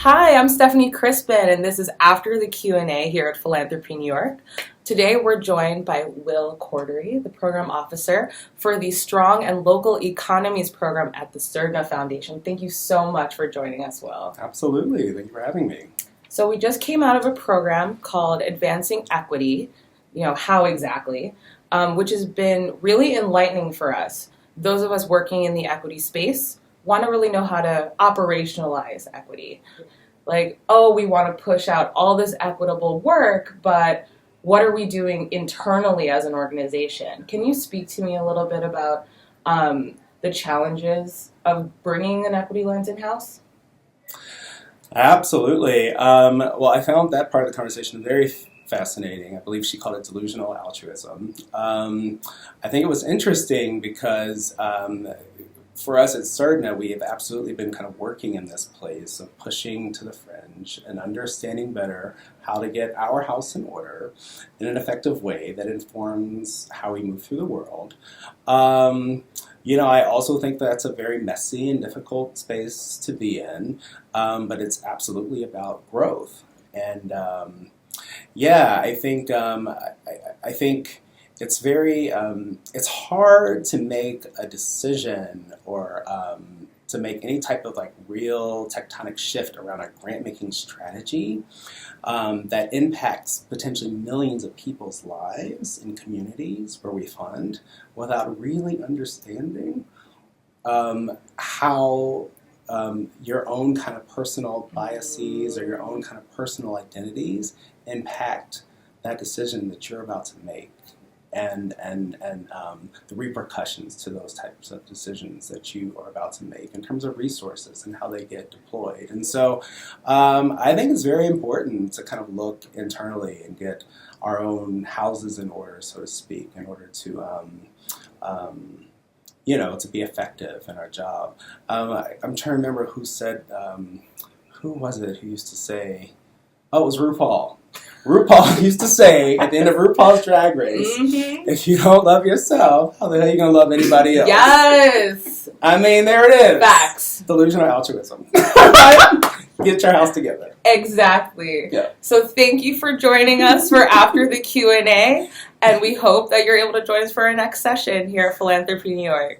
Hi, I'm Stephanie Crispin, and this is After the Q&A here at Philanthropy New York. Today we're joined by Will Cordery, the Program Officer for the Strong and Local Economies Program at the Surdna Foundation. Thank you so much for joining us, Will. Absolutely. Thank you for having me. So we just came out of a program called Advancing Equity, how exactly, which has been really enlightening for us. Those of us working in the equity space want to really know how to operationalize equity. We want to push out all this equitable work, but what are we doing internally as an organization? Can you speak to me a little bit about the challenges of bringing an equity lens in-house? Absolutely. Well, I found that part of the conversation very fascinating. I believe she called it delusional altruism. I think it was interesting because for us at Surdna, we have absolutely been kind of working in this place of pushing to the fringe and understanding better how to get our house in order in an effective way that informs how we move through the world. I also think that's a very messy and difficult space to be in, but it's absolutely about growth. And I think it's very, it's hard to make a decision or to make any type of real tectonic shift around a grant-making strategy that impacts potentially millions of people's lives in communities where we fund without really understanding how your own kind of personal biases or your own kind of personal identities impact that decision that you're about to make. And the repercussions to those types of decisions that you are about to make in terms of resources and how they get deployed. And so I think it's very important to kind of look internally and get our own houses in order, so to speak, in order to to be effective in our job. I'm trying to remember who said, who was it who used to say, oh, it was RuPaul. RuPaul used to say at the end of RuPaul's Drag Race, if you don't love yourself, how the hell are you going to love anybody else? Yes! I mean, there it is. Facts. Delusional altruism. Get your house together. Exactly. Yeah. So thank you for joining us for After the Q&A, and we hope that you're able to join us for our next session here at Philanthropy New York.